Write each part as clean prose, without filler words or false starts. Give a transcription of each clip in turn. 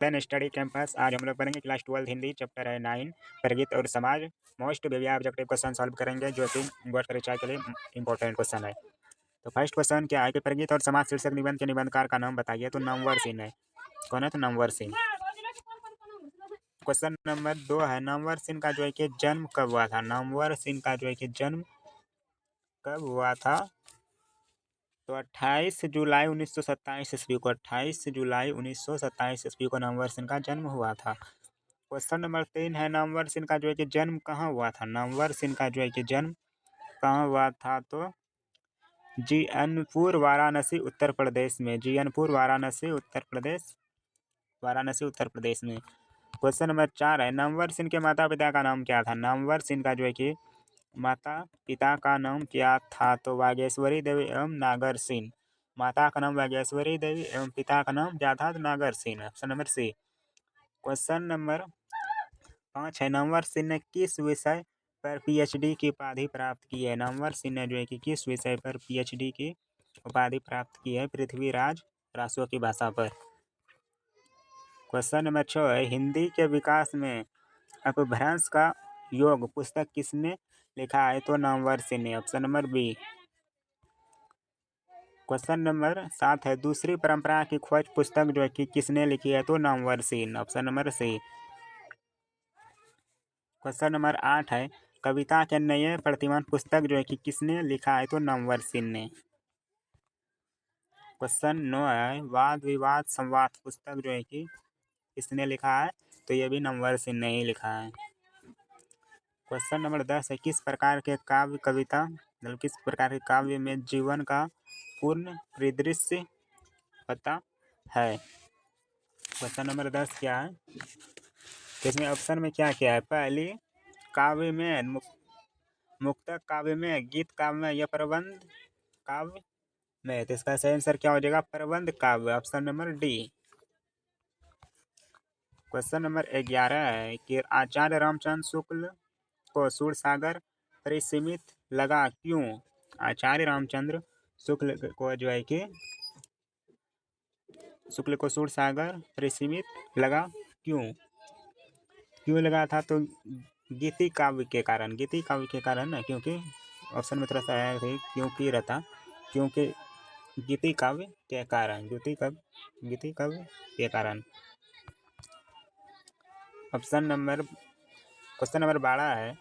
Then study campus. आज हम लोग पढ़ेंगे क्लास 12 हिंदी, चैप्टर है 9 प्रगति और समाज। Most baby objective question solve करेंगे जो कि बोर्ड परीक्षा के लिए इंपॉर्टेंट क्वेश्चन है। तो फर्स्ट क्वेश्चन क्या है कि प्रगति और समाज शीर्षक निबंध के निबंधकार का नाम बताइए। तो नमवर सिंह है। कौन है? तो नमवर सिंह। क्वेश्चन नंबर 2 है नमवर सिंह का जो है कि जन्म कब हुआ था। नमवर सिंह का जो है कि जन्म कब हुआ था? तो 28 जुलाई 1927 ईस्वी को 28 जुलाई 1927 ईस्वी को नमवर सिंह का जन्म हुआ था। क्वेश्चन नंबर 3 है नमवर सिंह का जो है कि जन्म कहाँ हुआ था। नमवर सिंह का जो है कि जन्म कहाँ हुआ था? तो जीयनपुर वाराणसी उत्तर प्रदेश में। जीयनपुर वाराणसी उत्तर प्रदेश, वाराणसी उत्तर प्रदेश में। क्वेश्चन नंबर 4 है नमवर सिंह के माता पिता का नाम क्या था। नमवर सिंह का जो है कि माता पिता का नाम क्या था? तो वागेश्वरी देवी एवं नागर सिंह। माता का नाम वागेश्वरी देवी एवं पिता का नाम क्या था? तो Nagar Singh. Option number C. Question number 5 है नमवर सिंह ने किस विषय पर पीएचडी की उपाधि प्राप्त की है। नमवर सिंह ने जो है कि किस विषय पर पीएचडी की उपाधि प्राप्त की है? पृथ्वीराज रासो की भाषा पर। क्वेश्चन नंबर 6 है हिंदी के विकास में अपभ्रंश का योग पुस्तक किसने लिखा है? तो नमवर सिंह ने। Option number B. Question number 7 है दूसरी परंपरा की खोज पुस्तक जो है कि किसने लिखी है? तो Namvar Singh. Option number C. Question number 8 है कविता के नए प्रतिमान पुस्तक जो है कि किसने लिखा है? तो नमवर सिंह ने। क्वेश्चन 9 है वाद विवाद संवाद पुस्तक जो है कि किसने लिखा है? तो ये भी नमवर सिंह ने ही लिखा है। क्वेश्चन नंबर 10 है किस प्रकार के काव्य कविता मतलब किस प्रकार के काव्य में जीवन का पूर्ण परिदृश्य होता है। क्वेश्चन नंबर 10 क्या है? तो इसमें ऑप्शन में क्या क्या है? पहली काव्य में मुक्तक काव्य में, गीत काव्य में या प्रबंध काव्य में। तो इसका सही आंसर क्या हो जाएगा? प्रबंध काव्य। Option number D. Question number 11 है कि आचार्य रामचंद्र शुक्ल को सूरसागर परिसीमित लगा क्यों? आचार्य रामचंद्र शुक्ल को जो है कि शुक्ल को सूरसागर परिसीमित लगा क्यों? क्यों लगा था? तो गीति काव्य के कारण। गीति काव्य के कारण ना, क्योंकि ऑप्शन में थोड़ा सा आया था क्योंकि रहता, क्योंकि गीति काव्य के कारण। गीति काव्य के कारण। ऑप्शन नंबर क्वेश्चन नंबर 12 है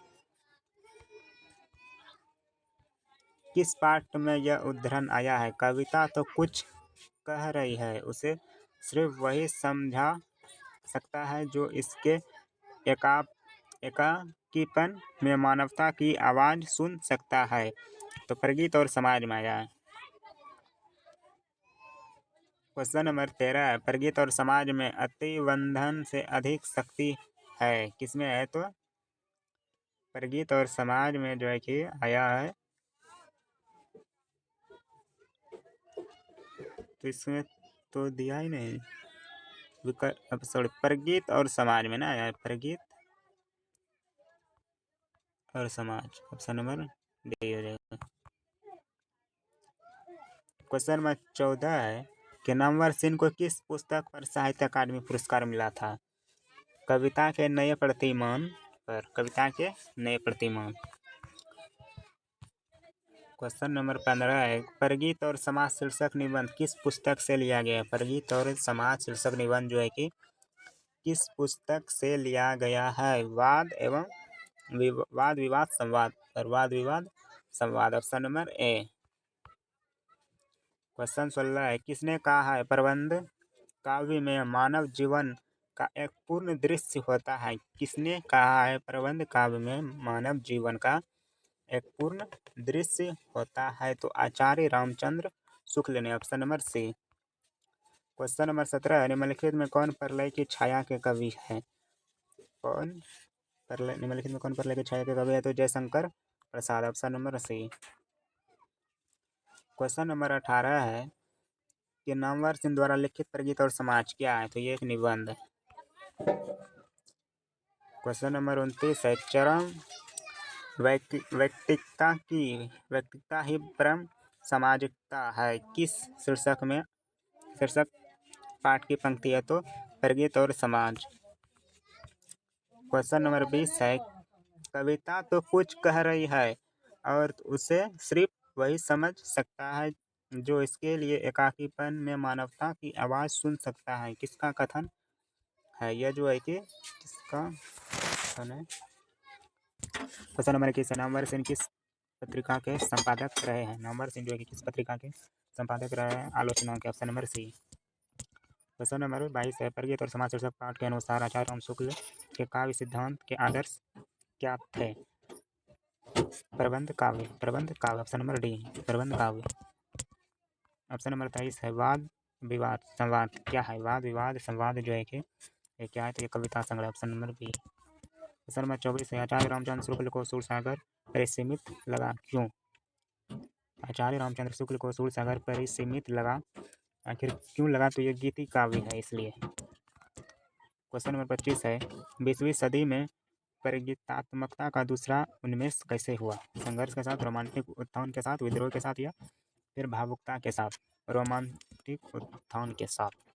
किस पाठ में यह उद्धरण आया है? कविता तो कुछ कह रही है, उसे सिर्फ वही समझा सकता है जो इसके एकाकीपन में मानवता की आवाज सुन सकता है। तो प्रगीत और समाज में आया है। क्वेश्चन नंबर 13 है प्रगीत और समाज में अतिबंधन से अधिक शक्ति है किसमें है? तो प्रगीत और समाज में जो है कि आया है। तो इसमें तो दिया ही नहीं सॉरी, प्रगीत और समाज में ना आया है। प्रगीत और समाज। ऑप्शन नंबर डी हो जाएगा। क्वेश्चन नंबर 14 है कि नमवर सिंह को किस पुस्तक पर साहित्य अकादमी पुरस्कार मिला था? कविता के नए प्रतिमान पर। कविता के नए प्रतिमान। क्वेश्चन नंबर 15 है प्रगीत और समाज शीर्षक निबंध किस पुस्तक से लिया गया है? प्रगीत और समाज शीर्षक निबंध जो है कि किस पुस्तक से लिया गया है? वाद विवाद संवाद और वाद विवाद संवाद। Option number A. क्वेश्चन 16 है किसने कहा है प्रबंध काव्य में मानव जीवन का एक पूर्ण दृश्य होता है? किसने कहा है प्रबंध काव्य में मानव जीवन का एक पूर्ण दृश्य होता है? तो आचार्य रामचंद्र शुक्ल ने। Option number C. Question number 17 है निम्नलिखित में कौन प्रलय की छाया के कवि है? निम्नलिखित में कौन प्रलय की छाया के कवि है? तो Jaishankar Prasad. Option number C. Question number 18 है कि नमवर सिंह द्वारा लिखित प्रगीत और समाज क्या है? तो ये एक निबंध है। क्वेश्चन नंबर 29 है चरम व्यक्तिकता ही परम सामाजिकता है किस शीर्षक पाठ की पंक्ति है? तो प्रगीत और समाज। क्वेश्चन नंबर 20 है, कविता तो कुछ कह रही है और उसे सिर्फ वही समझ सकता है जो इसके लिए एकाकीपन में मानवता की आवाज़ सुन सकता है। किसका कथन है यह जो है कि किसका कथन है? क्वेश्चन नंबर 21 है, नामवर सेन किस पत्रिका के संपादक रहे हैं? नामवर सेन जो है कि किस पत्रिका के संपादक रहे हैं? आलोचना के। Option number C. Question number 22 है, प्रगीत और समाज शीर्षक पाठ के अनुसार आचार्य राम शुक्ल के काव्य सिद्धांत के आदर्श क्या थे? प्रबंध काव्य। प्रबंध काव्य। ऑप्शन नंबर डी, प्रबंध काव्य। ऑप्शन नंबर 23 है, वाद विवाद संवाद क्या है? वाद विवाद संवाद जो है कि ये क्या है? तो ये कविता संग्रह। Option number B. Question number 24 है, आचार्य रामचंद्र शुक्ल को सूरसागर परिसीमित लगा क्यों? आचार्य रामचंद्र शुक्ल को सूरसागर परिसीमित लगा, आखिर क्यों लगा? तो ये गीति काव्य है इसलिए। क्वेश्चन नंबर 25 है, 20वीं सदी में प्रगीतात्मकता का दूसरा उन्मेष कैसे हुआ? संघर्ष के साथ, रोमांटिक उत्थान के साथ, विद्रोह के साथ या फिर भावुकता के साथ? रोमांटिक उत्थान के साथ।